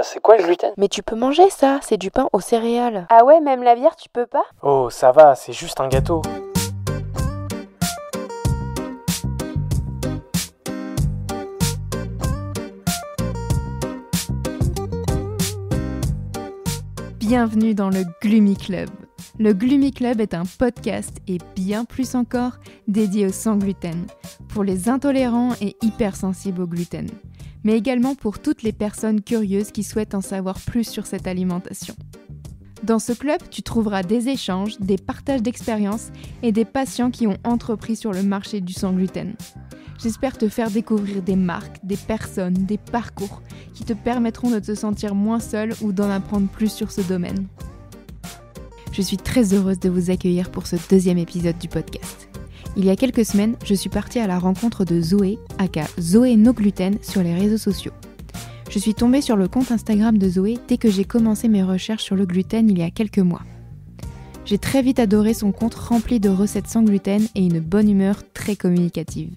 c'est quoi le gluten? Mais tu peux manger ça, c'est du pain aux céréales. Ah ouais, même la bière, tu peux pas? Oh, ça va, c'est juste un gâteau. Bienvenue dans le Gloomy Club. Le Gloomy Club est un podcast et bien plus encore dédié au sans gluten, pour les intolérants et hypersensibles au gluten, mais également pour toutes les personnes curieuses qui souhaitent en savoir plus sur cette alimentation. Dans ce club, tu trouveras des échanges, des partages d'expériences et des patients qui ont entrepris sur le marché du sans gluten. J'espère te faire découvrir des marques, des personnes, des parcours qui te permettront de te sentir moins seul ou d'en apprendre plus sur ce domaine. Je suis très heureuse de vous accueillir pour ce deuxième épisode du podcast. Il y a quelques semaines, je suis partie à la rencontre de Zoé, aka Zoé No Gluten, sur les réseaux sociaux. Je suis tombée sur le compte Instagram de Zoé dès que j'ai commencé mes recherches sur le gluten il y a quelques mois. J'ai très vite adoré son compte rempli de recettes sans gluten et une bonne humeur très communicative.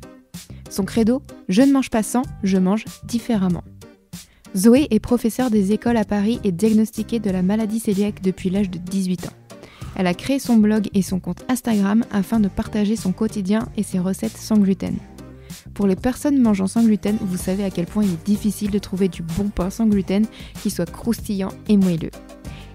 Son credo, je ne mange pas sans, je mange différemment. Zoé est professeure des écoles à Paris et diagnostiquée de la maladie cœliaque depuis l'âge de 18 ans. Elle a créé son blog et son compte Instagram afin de partager son quotidien et ses recettes sans gluten. Pour les personnes mangeant sans gluten, vous savez à quel point il est difficile de trouver du bon pain sans gluten qui soit croustillant et moelleux.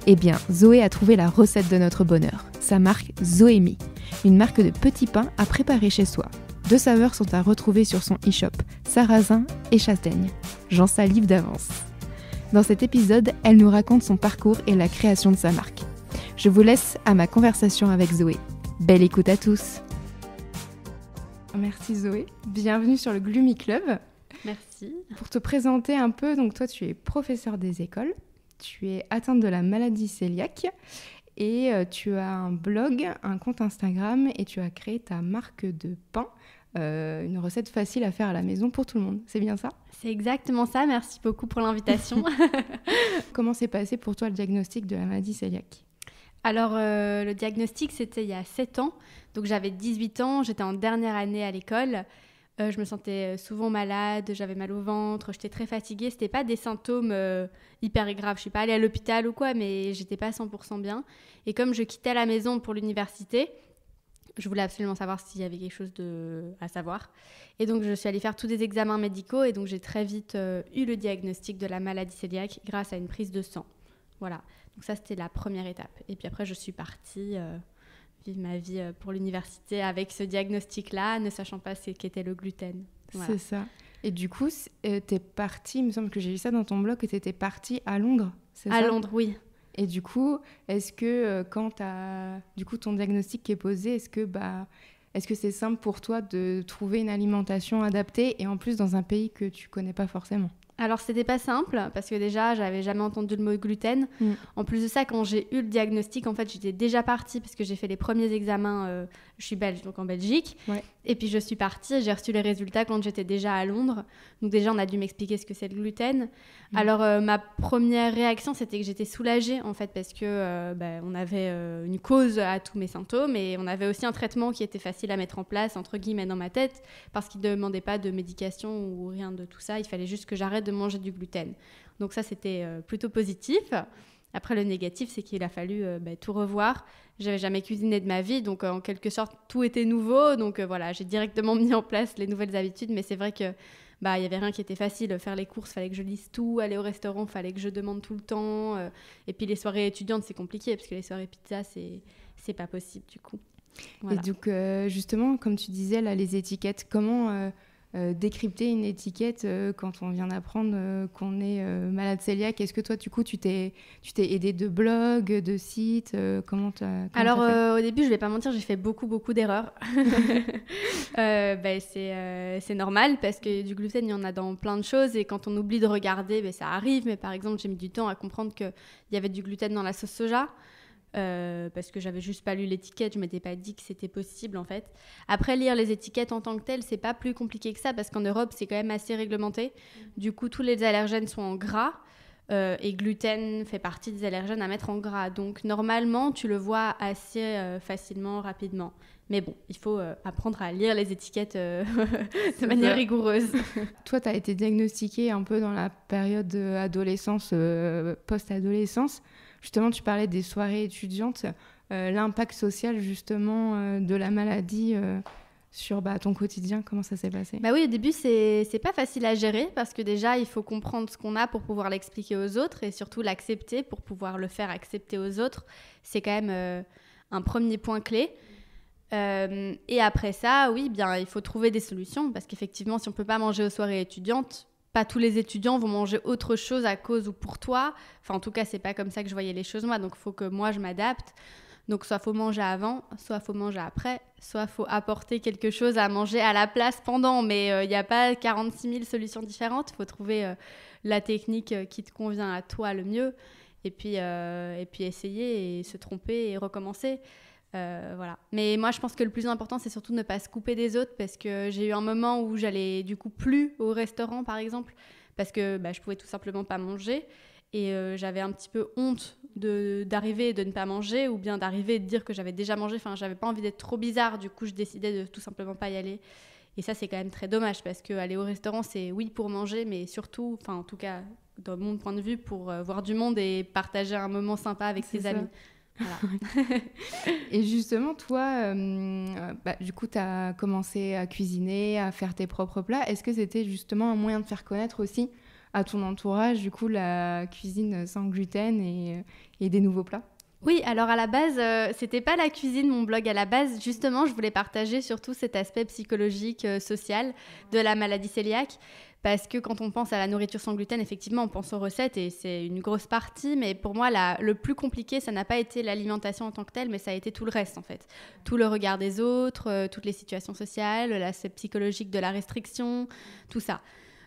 Eh bien, Zoé a trouvé la recette de notre bonheur, sa marque Zoémie, une marque de petits pains à préparer chez soi. 2 saveurs sont à retrouver sur son e-shop, sarrasin et châtaigne. J'en salive d'avance. Dans cet épisode, elle nous raconte son parcours et la création de sa marque. Je vous laisse à ma conversation avec Zoé. Belle écoute à tous. Merci Zoé, bienvenue sur le Gloomy Club. Merci. Pour te présenter un peu, donc toi tu es professeure des écoles, tu es atteinte de la maladie cœliaque et tu as un blog, un compte Instagram et tu as créé ta marque de pain, une recette facile à faire à la maison pour tout le monde. C'est bien ça? C'est exactement ça, merci beaucoup pour l'invitation. Comment s'est passé pour toi le diagnostic de la maladie cœliaque? Alors, le diagnostic, c'était il y a 7 ans. Donc, j'avais 18 ans, j'étais en dernière année à l'école. Je me sentais souvent malade, j'avais mal au ventre, j'étais très fatiguée. C'était pas des symptômes hyper graves. Je suis pas allée à l'hôpital ou quoi, mais j'étais pas 100% bien. Et comme je quittais la maison pour l'université, je voulais absolument savoir s'il y avait quelque chose à savoir. Et donc, je suis allée faire tous des examens médicaux. Et donc, j'ai très vite eu le diagnostic de la maladie cœliaque grâce à une prise de sang. Voilà. Donc ça, c'était la première étape. Et puis après, je suis partie vivre ma vie pour l'université avec ce diagnostic-là, ne sachant pas ce qu'était le gluten. Voilà. C'est ça. Et du coup, t'es partie, il me semble que j'ai lu ça dans ton blog, que t'étais partie à Londres, c'est ça? À Londres, oui. Et du coup, est-ce que quand t'as ton diagnostic qui est posé, est-ce que c'est simple pour toi de trouver une alimentation adaptée et en plus dans un pays que tu connais pas forcément? Alors, c'était pas simple parce que déjà, j'avais jamais entendu le mot gluten. En plus de ça, quand j'ai eu le diagnostic, en fait, j'étais déjà partie parce que j'ai fait les premiers examens. Je suis belge, donc en Belgique. Ouais. Et puis, je suis partie. J'ai reçu les résultats quand j'étais déjà à Londres. Donc, déjà, on a dû m'expliquer ce que c'est le gluten. Alors, ma première réaction, c'était que j'étais soulagée, en fait, parce que on avait une cause à tous mes symptômes et on avait aussi un traitement qui était facile à mettre en place, entre guillemets, dans ma tête, parce qu'il ne demandait pas de médication ou rien de tout ça. Il fallait juste que j'arrête de manger du gluten. Donc ça, c'était plutôt positif. Après, le négatif, c'est qu'il a fallu tout revoir. J'avais jamais cuisiné de ma vie, donc en quelque sorte, tout était nouveau. Donc voilà, j'ai directement mis en place les nouvelles habitudes, mais c'est vrai que y avait rien qui était facile. Faire les courses, fallait que je lise tout. Aller au restaurant, fallait que je demande tout le temps. Et puis les soirées étudiantes, c'est compliqué, parce que les soirées pizza, c'est pas possible du coup. Voilà. Et donc justement, comme tu disais, là, les étiquettes, comment décrypter une étiquette quand on vient d'apprendre qu'on est malade cœliaque? Est-ce que toi, du coup, tu t'es aidé de blogs, de sites? Comment Alors, au début, je vais pas mentir, j'ai fait beaucoup d'erreurs. C'est normal parce que du gluten, il y en a dans plein de choses et quand on oublie de regarder, ça arrive. Mais par exemple, j'ai mis du temps à comprendre qu'il y avait du gluten dans la sauce soja. Parce que j'avais juste pas lu l'étiquette, je m'étais pas dit que c'était possible en fait. Après, lire les étiquettes en tant que telles, c'est pas plus compliqué que ça parce qu'en Europe c'est quand même assez réglementé. Du coup, tous les allergènes sont en gras. Et gluten fait partie des allergènes à mettre en gras. Donc normalement, tu le vois assez facilement, rapidement. Mais bon, il faut apprendre à lire les étiquettes de manière rigoureuse. Toi, tu as été diagnostiquée un peu dans la période adolescence, post-adolescence. Justement, tu parlais des soirées étudiantes. L'impact social, justement, de la maladie sur ton quotidien, comment ça s'est passé ? Oui, au début, c'est pas facile à gérer parce que déjà, il faut comprendre ce qu'on a pour pouvoir l'expliquer aux autres et surtout l'accepter pour pouvoir le faire accepter aux autres. C'est quand même un premier point clé. Et après ça, oui, bien, il faut trouver des solutions parce qu'effectivement, si on peut pas manger aux soirées étudiantes, pas tous les étudiants vont manger autre chose à cause ou pour toi. Enfin, en tout cas, c'est pas comme ça que je voyais les choses moi. Donc, il faut que moi, je m'adapte. Donc, soit faut manger avant, soit faut manger après, soit faut apporter quelque chose à manger à la place pendant. Mais il n'y a pas 46 000 solutions différentes. Il faut trouver la technique qui te convient à toi le mieux. Et puis essayer et se tromper et recommencer. Voilà. Mais moi, je pense que le plus important, c'est surtout de ne pas se couper des autres parce que j'ai eu un moment où j'allais du coup plus au restaurant, par exemple, parce que je pouvais tout simplement pas manger. Et j'avais un petit peu honte d'arriver et de ne pas manger ou bien d'arriver et de dire que j'avais déjà mangé. Enfin, j'avais pas envie d'être trop bizarre. Du coup, je décidais de tout simplement pas y aller. Et ça, c'est quand même très dommage parce qu'aller au restaurant, c'est oui pour manger, mais surtout, enfin, en tout cas, dans mon point de vue, pour voir du monde et partager un moment sympa avec ses amis. Voilà. Et justement, toi, du coup, tu as commencé à cuisiner, à faire tes propres plats. Est-ce que c'était justement un moyen de faire connaître aussi à ton entourage, du coup, la cuisine sans gluten et des nouveaux plats ? Oui, alors à la base, c'était pas la cuisine, mon blog. À la base, justement, je voulais partager surtout cet aspect psychologique, social de la maladie cœliaque. Parce que quand on pense à la nourriture sans gluten, effectivement, on pense aux recettes et c'est une grosse partie. Mais pour moi, le plus compliqué, ça n'a pas été l'alimentation en tant que telle, mais ça a été tout le reste, en fait. Tout le regard des autres, toutes les situations sociales, l'aspect psychologique de la restriction, tout ça.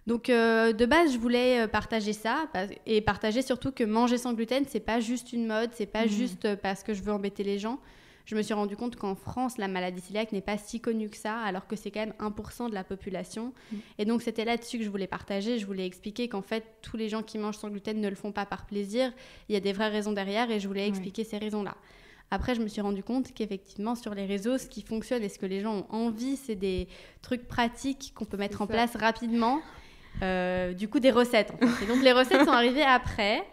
Donc, de base, je voulais partager ça et partager surtout que manger sans gluten, c'est pas juste une mode, c'est pas juste parce que je veux embêter les gens. Je me suis rendu compte qu'en France, la maladie cœliaque n'est pas si connue que ça, alors que c'est quand même 1% de la population. Et donc, c'était là-dessus que je voulais partager. Je voulais expliquer qu'en fait, tous les gens qui mangent sans gluten ne le font pas par plaisir. Il y a des vraies raisons derrière et je voulais expliquer ces raisons-là. Après, je me suis rendu compte qu'effectivement, sur les réseaux, ce qui fonctionne et ce que les gens ont envie, c'est des trucs pratiques qu'on peut mettre en place rapidement. Du coup, des recettes. En fait. Et donc, les recettes sont arrivées après.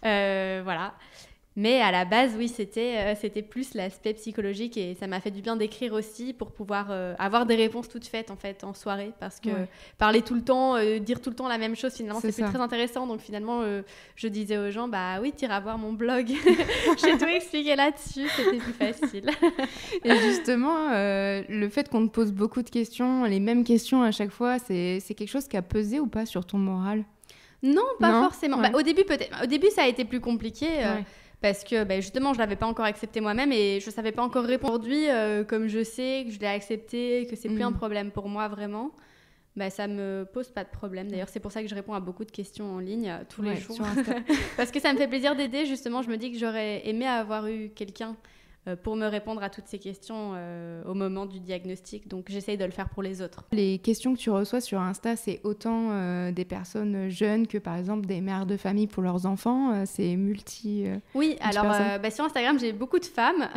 Voilà. Mais à la base, oui, c'était plus l'aspect psychologique et ça m'a fait du bien d'écrire aussi pour pouvoir avoir des réponses toutes faites en fait en soirée parce que parler tout le temps, dire tout le temps la même chose, finalement, c'est plus très intéressant. Donc finalement, je disais aux gens, bah oui, t'iras voir mon blog. J'ai tout expliqué là-dessus, c'était plus facile. Et justement, le fait qu'on te pose beaucoup de questions, les mêmes questions à chaque fois, c'est quelque chose qui a pesé ou pas sur ton moral ? Non, pas forcément. Au début, peut-être. Au début, ça a été plus compliqué. Parce que justement, je ne l'avais pas encore accepté moi-même et je ne savais pas encore répondre. Aujourd'hui, comme je sais que je l'ai accepté, que ce n'est plus un problème pour moi vraiment, ça ne me pose pas de problème. D'ailleurs, c'est pour ça que je réponds à beaucoup de questions en ligne tous les jours. Parce que ça me fait plaisir d'aider. Justement, je me dis que j'aurais aimé avoir eu quelqu'un pour me répondre à toutes ces questions au moment du diagnostic. Donc, j'essaye de le faire pour les autres. Les questions que tu reçois sur Insta, c'est autant des personnes jeunes que, par exemple, des mères de famille pour leurs enfants. C'est oui, alors sur Instagram, j'ai beaucoup de femmes.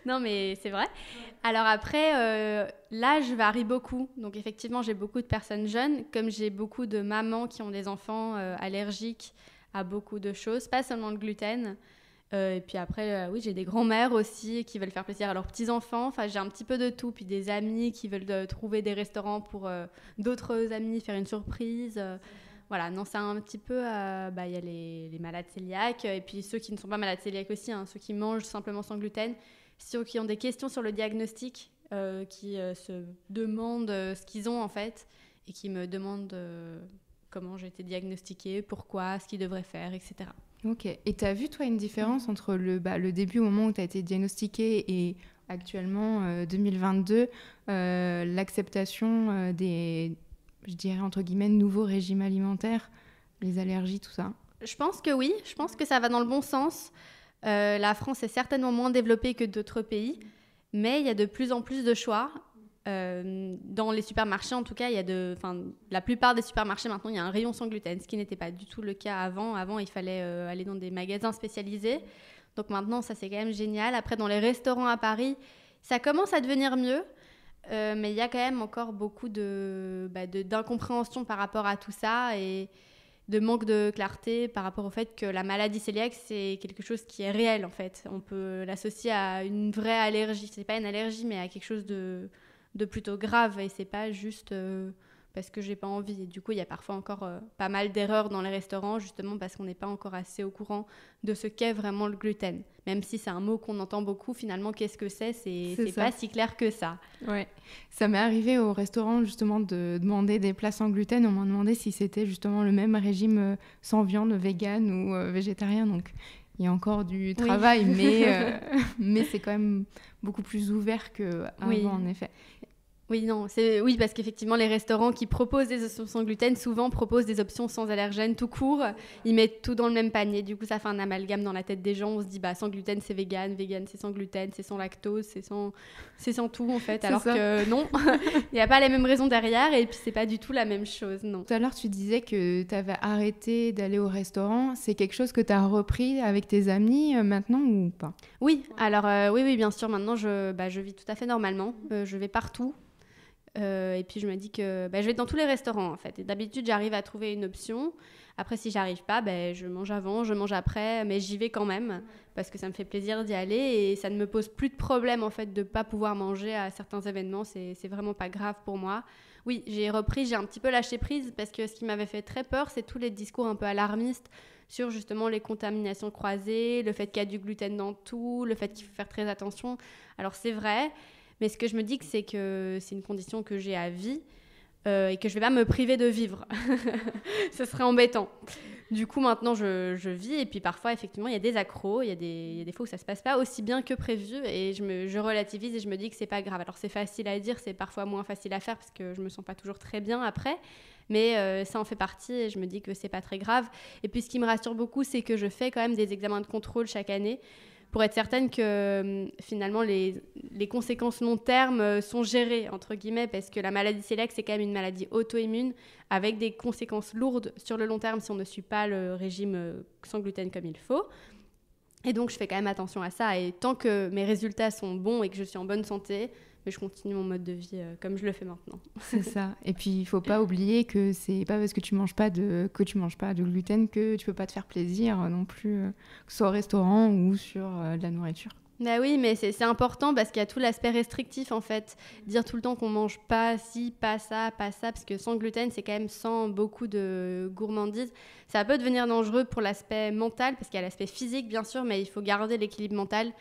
Non, mais c'est vrai. Alors après, l'âge varie beaucoup. Donc, effectivement, j'ai beaucoup de personnes jeunes, comme j'ai beaucoup de mamans qui ont des enfants allergiques à beaucoup de choses, pas seulement le gluten. Et puis après, oui, j'ai des grands-mères aussi qui veulent faire plaisir à leurs petits-enfants. Enfin, j'ai un petit peu de tout. Puis des amis qui veulent trouver des restaurants pour d'autres amis, faire une surprise. Voilà, non, c'est un petit peu... y a les malades cœliaques et puis ceux qui ne sont pas malades cœliaques aussi, ceux qui mangent simplement sans gluten. Ceux qui ont des questions sur le diagnostic, qui se demandent ce qu'ils ont en fait et qui me demandent comment j'ai été diagnostiquée, pourquoi, ce qu'ils devraient faire, etc. Ok. Et tu as vu, toi, une différence entre le début, au moment où tu as été diagnostiquée, et actuellement, 2022, l'acceptation des, je dirais, entre guillemets, nouveaux régimes alimentaires, les allergies, tout ça ? Je pense que oui. Je pense que ça va dans le bon sens. La France est certainement moins développée que d'autres pays, mais il y a de plus en plus de choix. Dans les supermarchés, en tout cas, la plupart des supermarchés maintenant, il y a un rayon sans gluten, ce qui n'était pas du tout le cas avant. Avant, il fallait aller dans des magasins spécialisés. Donc maintenant, ça, c'est quand même génial. Après, dans les restaurants à Paris, ça commence à devenir mieux. Mais il y a quand même encore beaucoup d'incompréhension par rapport à tout ça et de manque de clarté par rapport au fait que la maladie cœliaque, c'est quelque chose qui est réel en fait. On peut l'associer à une vraie allergie. C'est pas une allergie, mais à quelque chose de plutôt grave et c'est pas juste parce que j'ai pas envie. Et du coup, il y a parfois encore pas mal d'erreurs dans les restaurants justement parce qu'on n'est pas encore assez au courant de ce qu'est vraiment le gluten. Même si c'est un mot qu'on entend beaucoup, finalement, qu'est-ce que c'est pas si clair que ça. Ouais. Ça m'est arrivé au restaurant justement de demander des plats sans gluten. On m'a demandé si c'était justement le même régime sans viande, vegan ou végétarien. Donc il y a encore du travail, mais c'est quand même beaucoup plus ouvert qu'avant, en effet. Oui, parce qu'effectivement, les restaurants qui proposent des options sans gluten, souvent proposent des options sans allergènes tout court. Ils mettent tout dans le même panier. Du coup, ça fait un amalgame dans la tête des gens. On se dit, sans gluten, c'est vegan c'est sans gluten, c'est sans lactose, c'est sans tout, en fait. Alors que non, il n'y a pas les mêmes raisons derrière et puis c'est pas du tout la même chose, non. Tout à l'heure, tu disais que tu avais arrêté d'aller au restaurant. C'est quelque chose que tu as repris avec tes amis maintenant ou pas ? Oui, alors oui, bien sûr. Maintenant, je vis tout à fait normalement. Je vais partout. Et puis je me dis que je vais dans tous les restaurants en fait. Et d'habitude, j'arrive à trouver une option. Après, si j'arrive pas, je mange avant, je mange après, mais j'y vais quand même parce que ça me fait plaisir d'y aller et ça ne me pose plus de problème en fait de pas pouvoir manger à certains événements. C'est vraiment pas grave pour moi. Oui, j'ai un petit peu lâché prise parce que ce qui m'avait fait très peur, c'est tous les discours un peu alarmistes sur justement les contaminations croisées, le fait qu'il y a du gluten dans tout, le fait qu'il faut faire très attention. Alors c'est vrai. Mais ce que je me dis, c'est que c'est une condition que j'ai à vie et que je ne vais pas me priver de vivre. Ce serait embêtant. Du coup, maintenant, je vis. Et puis parfois, effectivement, il y a des accros. Il y a des fois où ça ne se passe pas aussi bien que prévu. Et je relativise et je me dis que ce n'est pas grave. Alors, c'est facile à dire, c'est parfois moins facile à faire parce que je ne me sens pas toujours très bien après. Mais ça en fait partie et je me dis que ce n'est pas très grave. Et puis, ce qui me rassure beaucoup, c'est que je fais quand même des examens de contrôle chaque année pour être certaine que finalement les conséquences long terme sont gérées, entre guillemets, parce que la maladie cœliaque, c'est quand même une maladie auto-immune avec des conséquences lourdes sur le long terme si on ne suit pas le régime sans gluten comme il faut. Et donc, je fais quand même attention à ça. Et tant que mes résultats sont bons et que je suis en bonne santé, mais je continue mon mode de vie comme je le fais maintenant. C'est ça. Et puis, il ne faut pas oublier que c'est pas parce que tu manges pas de gluten que tu peux pas te faire plaisir non plus, que ce soit au restaurant ou sur de la nourriture. Bah oui, mais c'est important parce qu'il y a tout l'aspect restrictif en fait. Dire tout le temps qu'on mange pas ci, pas ça, parce que sans gluten, c'est quand même sans beaucoup de gourmandise. Ça peut devenir dangereux pour l'aspect mental parce qu'il y a l'aspect physique bien sûr, mais il faut garder l'équilibre mental.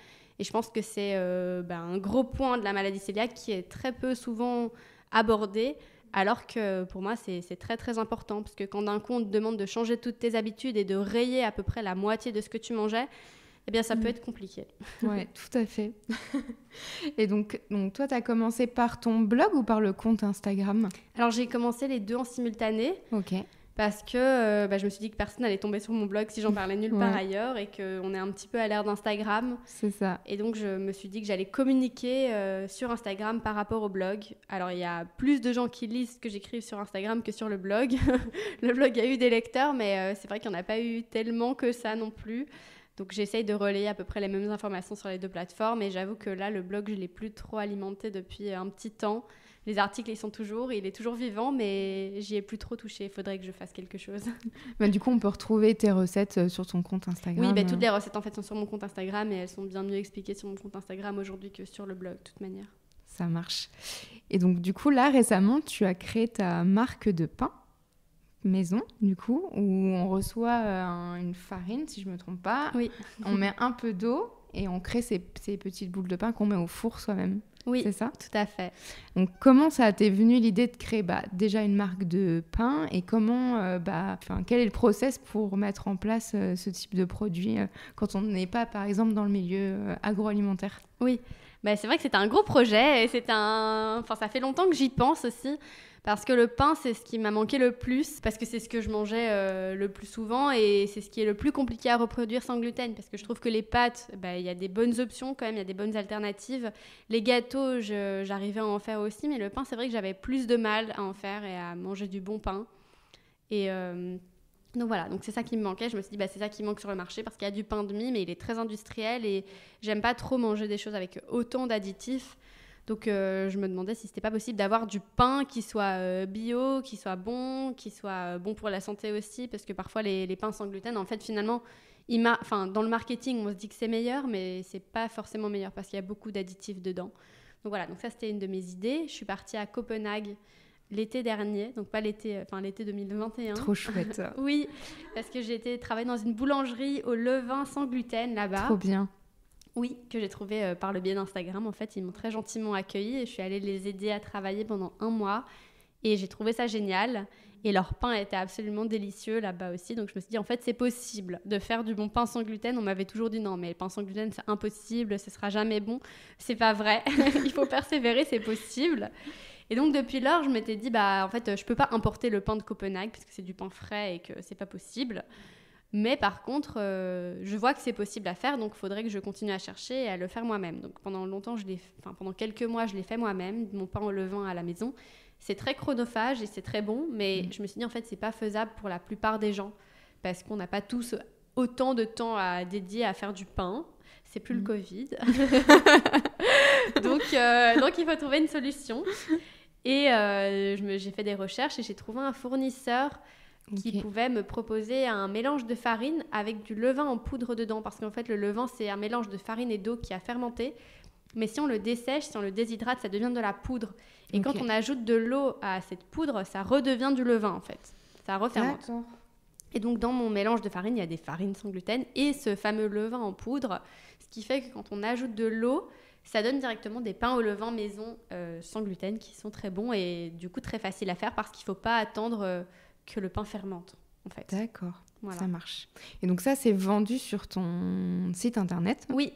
Et je pense que c'est un gros point de la maladie cœliaque qui est très peu souvent abordé, alors que pour moi, c'est très très important. Parce que quand d'un coup, on te demande de changer toutes tes habitudes et de rayer à peu près la moitié de ce que tu mangeais, eh bien, ça peut être compliqué. Oui, tout à fait. Et donc toi, tu as commencé par ton blog ou par le compte Instagram ? Alors, j'ai commencé les deux en simultané. Ok. Parce que je me suis dit que personne n'allait tomber sur mon blog si j'en parlais nulle part ailleurs et qu'on est un petit peu à l'ère d'Instagram. C'est ça. Et donc, je me suis dit que j'allais communiquer sur Instagram par rapport au blog. Alors, il y a plus de gens qui lisent ce que j'écrive sur Instagram que sur le blog. Le blog a eu des lecteurs, mais c'est vrai qu'il n'y en a pas eu tellement que ça non plus. Donc, j'essaye de relayer à peu près les mêmes informations sur les deux plateformes. Et j'avoue que là, le blog, je ne l'ai plus trop alimenté depuis un petit temps. Les articles, il est toujours vivant, mais j'y ai plus trop touché. Il faudrait que je fasse quelque chose. Du coup, on peut retrouver tes recettes sur ton compte Instagram. Oui, toutes les recettes en fait sont sur mon compte Instagram et elles sont bien mieux expliquées sur mon compte Instagram aujourd'hui que sur le blog, de toute manière. Ça marche. Et donc, du coup, là, récemment, tu as créé ta marque de pain maison, du coup, où on reçoit une farine, si je ne me trompe pas. Oui. On met un peu d'eau et on crée ces petites boules de pain qu'on met au four soi-même. Oui, c'est ça ? Tout à fait. Donc, comment ça t'est venu l'idée de créer déjà une marque de pain et comment, quel est le process pour mettre en place ce type de produit quand on n'est pas, par exemple, dans le milieu agroalimentaire ? Oui, c'est vrai que c'est un gros projet et ça fait longtemps que j'y pense aussi Parce que le pain, c'est ce qui m'a manqué le plus, parce que c'est ce que je mangeais le plus souvent et c'est ce qui est le plus compliqué à reproduire sans gluten. Parce que je trouve que les pâtes, il y a des bonnes options quand même, il y a des bonnes alternatives. Les gâteaux, j'arrivais à en faire aussi, mais le pain, c'est vrai que j'avais plus de mal à en faire et à manger du bon pain. Et donc voilà, donc c'est ça qui me manquait. Je me suis dit, c'est ça qui manque sur le marché parce qu'il y a du pain de mie, mais il est très industriel et j'aime pas trop manger des choses avec autant d'additifs. Donc je me demandais si c'était pas possible d'avoir du pain qui soit bio, qui soit bon pour la santé aussi, parce que parfois les pains sans gluten, en fait finalement, dans le marketing, on se dit que c'est meilleur, mais c'est pas forcément meilleur parce qu'il y a beaucoup d'additifs dedans. Donc voilà, donc ça c'était une de mes idées. Je suis partie à Copenhague l'été dernier, donc pas l'été 2021. Trop chouette. Oui, parce que j'ai été travailler dans une boulangerie au levain sans gluten là-bas. Trop bien. Oui, que j'ai trouvé par le biais d'Instagram. En fait, ils m'ont très gentiment accueillie et je suis allée les aider à travailler pendant 1 mois. Et j'ai trouvé ça génial. Et leur pain était absolument délicieux là-bas aussi. Donc je me suis dit, en fait, c'est possible de faire du bon pain sans gluten. On m'avait toujours dit, non, mais le pain sans gluten, c'est impossible, ce sera jamais bon. C'est pas vrai. Il faut persévérer, c'est possible. Et donc, depuis lors, je m'étais dit, en fait, je peux pas importer le pain de Copenhague parce que c'est du pain frais et que c'est pas possible. Mais par contre, je vois que c'est possible à faire, donc il faudrait que je continue à chercher et à le faire moi-même. Donc pendant quelques mois, je l'ai fait moi-même, mon pain au levain à la maison. C'est très chronophage et c'est très bon, mais je me suis dit, en fait, c'est pas faisable pour la plupart des gens parce qu'on n'a pas tous autant de temps à dédier à faire du pain. C'est plus le Covid. donc, il faut trouver une solution. Et j'ai fait des recherches et j'ai trouvé un fournisseur qui pouvait me proposer un mélange de farine avec du levain en poudre dedans. Parce qu'en fait, le levain, c'est un mélange de farine et d'eau qui a fermenté. Mais si on le dessèche, si on le déshydrate, ça devient de la poudre. Et quand on ajoute de l'eau à cette poudre, ça redevient du levain, en fait. Ça refermente. D'accord. Et donc, dans mon mélange de farine, il y a des farines sans gluten et ce fameux levain en poudre. Ce qui fait que quand on ajoute de l'eau, ça donne directement des pains au levain maison sans gluten qui sont très bons et du coup très faciles à faire parce qu'il ne faut pas attendre que le pain fermente, en fait. D'accord, voilà. Ça marche. Et donc ça, c'est vendu sur ton site internet. Oui.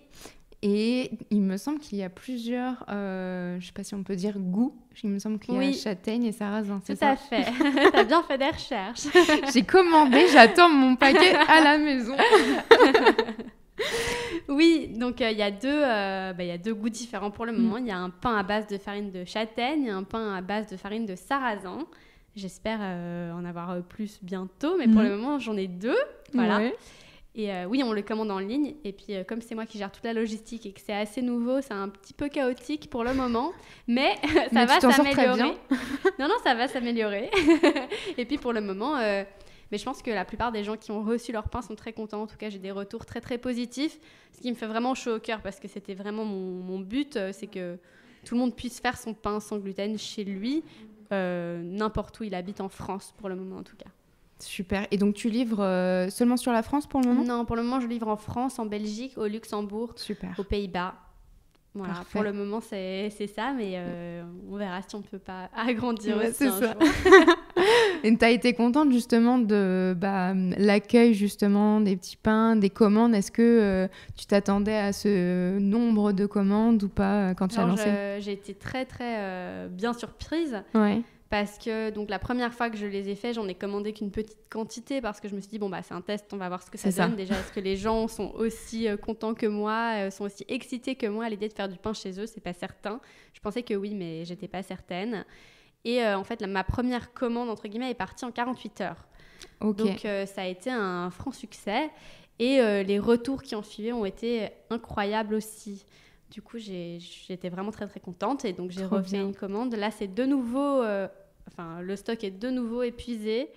Et il me semble qu'il y a plusieurs, je ne sais pas si on peut dire goûts. Il me semble qu'il y a châtaigne et sarrasin, c'est ça ? Tout à fait. Tu as bien fait des recherches. J'ai commandé, j'attends mon paquet à la maison. Oui, donc il y a deux goûts différents pour le moment. Il y a un pain à base de farine de châtaigne et un pain à base de farine de sarrasin. J'espère en avoir plus bientôt, mais pour le moment, j'en ai 2. Voilà. Ouais. Et oui, on le commande en ligne. Et puis, comme c'est moi qui gère toute la logistique et que c'est assez nouveau, c'est un petit peu chaotique pour le moment. Mais ça va s'améliorer. Non, ça va s'améliorer. Et puis, pour le moment... mais je pense que la plupart des gens qui ont reçu leur pain sont très contents. En tout cas, j'ai des retours très, très positifs. Ce qui me fait vraiment chaud au cœur parce que c'était vraiment mon but. C'est que tout le monde puisse faire son pain sans gluten chez lui, n'importe où il habite en France, pour le moment en tout cas. Super. Et donc, tu livres seulement sur la France pour le moment ? Non, pour le moment, je livre en France, en Belgique, au Luxembourg, aux Pays-Bas. Voilà, parfait. Pour le moment, c'est ça, mais on verra si on ne peut pas agrandir aussi un jour. Et tu as été contente justement de l'accueil justement des petits pains, des commandes. Est-ce que tu t'attendais à ce nombre de commandes ou pas quand tu as lancé ? J'ai été très très bien surprise. Ouais. Parce que donc, la première fois que je les ai faits, j'en ai commandé qu'une petite quantité parce que je me suis dit, c'est un test, on va voir ce que ça donne. Déjà, est-ce que les gens sont aussi contents que moi, sont aussi excités que moi à l'idée de faire du pain chez eux ? C'est pas certain. Je pensais que oui, mais j'étais pas certaine. Et en fait, ma première commande, entre guillemets, est partie en 48 heures. Okay. Donc, ça a été un franc succès. Et les retours qui ont suivi ont été incroyables aussi. Du coup, j'étais vraiment très, très contente. Et donc, j'ai refait une commande. Là, c'est de nouveau... le stock est de nouveau épuisé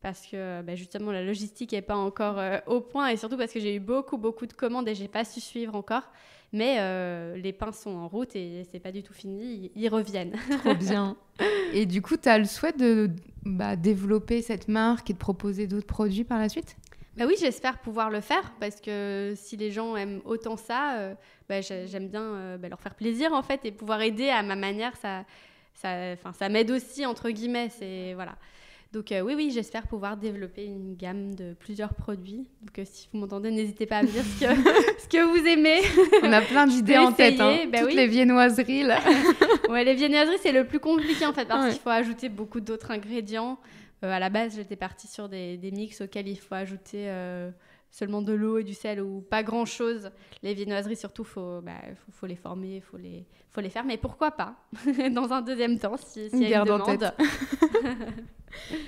parce que justement, la logistique n'est pas encore au point. Et surtout parce que j'ai eu beaucoup, beaucoup de commandes et je n'ai pas su suivre encore. Mais les pains sont en route et ce n'est pas du tout fini. Ils reviennent. Trop bien. Et du coup, tu as le souhait de développer cette marque et de proposer d'autres produits par la suite ? Oui, j'espère pouvoir le faire parce que si les gens aiment autant ça, j'aime bien leur faire plaisir en fait et pouvoir aider à ma manière, ça m'aide aussi entre guillemets. Voilà. Donc oui, j'espère pouvoir développer une gamme de plusieurs produits. Donc si vous m'entendez, n'hésitez pas à me dire ce que vous aimez. On a plein d'idées en tête, toutes les viennoiseries là. Ouais, les viennoiseries, c'est le plus compliqué en fait, parce qu'il faut ajouter beaucoup d'autres ingrédients. À la base, j'étais partie sur des mix auxquels il faut ajouter seulement de l'eau et du sel ou pas grand-chose. Les viennoiseries, surtout, faut les former, faut les faire. Mais pourquoi pas dans un deuxième temps, s'il y a une demande.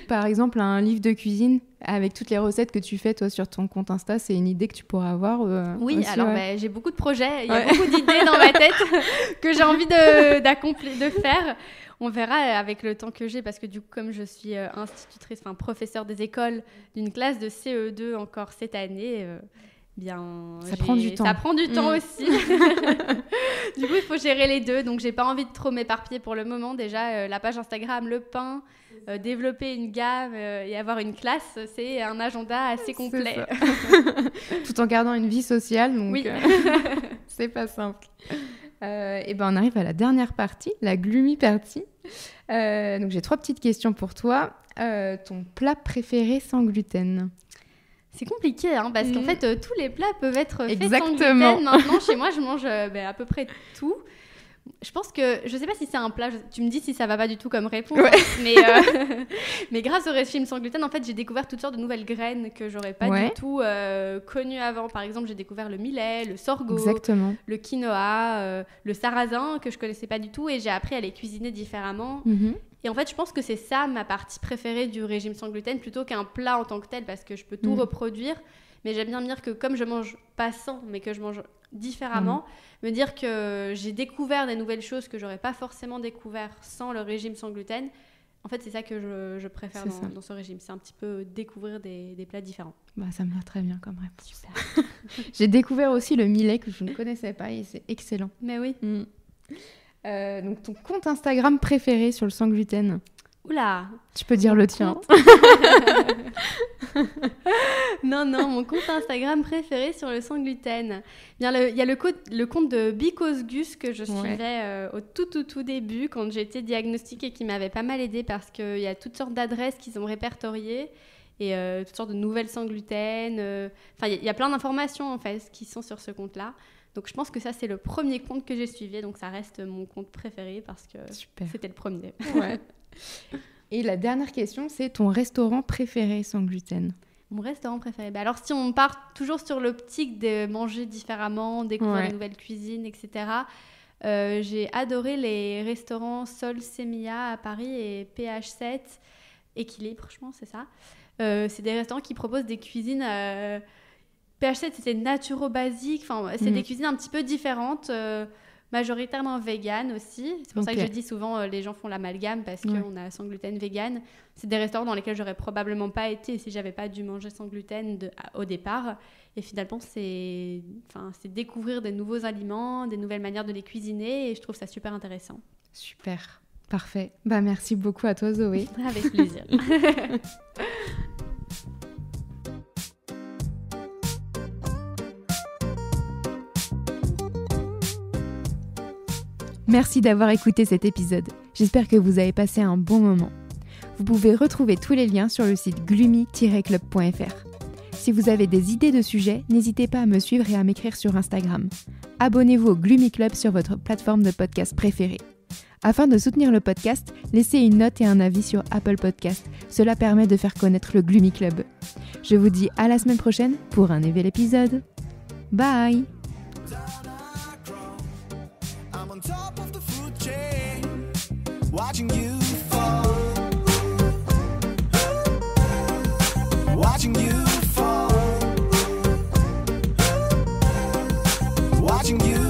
Par exemple, un livre de cuisine avec toutes les recettes que tu fais toi sur ton compte Insta, c'est une idée que tu pourrais avoir Oui, aussi, alors j'ai beaucoup de projets, il y a beaucoup d'idées dans ma tête que j'ai envie de faire. On verra avec le temps que j'ai, parce que du coup, comme je suis professeure des écoles d'une classe de CE2 encore cette année, ça prend du temps. Ça prend du temps aussi. Du coup, il faut gérer les deux. Donc, j'ai pas envie de trop m'éparpiller pour le moment. Déjà, la page Instagram, le pain, développer une gamme et avoir une classe, c'est un agenda assez complet. Tout en gardant une vie sociale. Donc, oui. C'est pas simple. Et on arrive à la dernière partie, la gloomy party. Donc, j'ai 3 petites questions pour toi. Ton plat préféré sans gluten? C'est compliqué, parce qu'en fait, tous les plats peuvent être faits Exactement. sans gluten. Maintenant, chez moi, je mange à peu près tout. Je pense que, je sais pas si c'est un plat, tu me dis si ça va pas du tout comme réponse, mais grâce au régime sans gluten, en fait, j'ai découvert toutes sortes de nouvelles graines que j'aurais pas du tout connues avant. Par exemple, j'ai découvert le millet, le sorgho, le quinoa, le sarrasin que je connaissais pas du tout, et j'ai appris à les cuisiner différemment. Et en fait, je pense que c'est ça ma partie préférée du régime sans gluten, plutôt qu'un plat en tant que tel, parce que je peux tout reproduire. Mais j'aime bien me dire que comme je mange pas sans, mais que je mange différemment, me dire que j'ai découvert des nouvelles choses que j'aurais pas forcément découvert sans le régime sans gluten. En fait, c'est ça que je préfère dans ce régime. C'est un petit peu découvrir des plats différents. Ça me va très bien comme réponse. Super. J'ai découvert aussi le millet que je ne connaissais pas et c'est excellent. Mais oui. Donc, ton compte Instagram préféré sur le sans gluten? Oula! Tu peux dire le tien. Non, mon compte Instagram préféré sur le sans gluten. Il y a le compte de Because Gus que je suivais au tout début quand j'ai été diagnostiquée, qui m'avait pas mal aidée, parce qu'il y a toutes sortes d'adresses qu'ils ont répertoriées et toutes sortes de nouvelles sans gluten. Il y a plein d'informations en fait qui sont sur ce compte-là. Donc, je pense que ça, c'est le premier compte que j'ai suivi. Donc, ça reste mon compte préféré parce que c'était le premier. Ouais. Et la dernière question, c'est ton restaurant préféré sans gluten? Mon restaurant préféré. Alors, si on part toujours sur l'optique de manger différemment, découvrir de nouvelles cuisines, etc., j'ai adoré les restaurants Sol Semilla à Paris et PH7 Équilibre, je pense, c'est ça. C'est des restaurants qui proposent des cuisines... PH7, c'était naturo-basique. C'est des cuisines un petit peu différentes, majoritairement véganes aussi. C'est pour ça que je dis souvent, les gens font l'amalgame parce qu'on a sans gluten vegan. C'est des restaurants dans lesquels j'aurais probablement pas été si j'avais pas dû manger sans gluten au départ. Et finalement, c'est découvrir des nouveaux aliments, des nouvelles manières de les cuisiner, et je trouve ça super intéressant. Super, parfait. Merci beaucoup à toi, Zoé. Avec plaisir. Merci d'avoir écouté cet épisode. J'espère que vous avez passé un bon moment. Vous pouvez retrouver tous les liens sur le site gloomy-club.fr. Si vous avez des idées de sujets, n'hésitez pas à me suivre et à m'écrire sur Instagram. Abonnez-vous au Gloomy Club sur votre plateforme de podcast préférée. Afin de soutenir le podcast, laissez une note et un avis sur Apple Podcast. Cela permet de faire connaître le Gloomy Club. Je vous dis à la semaine prochaine pour un nouvel épisode. Bye! Watching you fall, watching you fall, watching you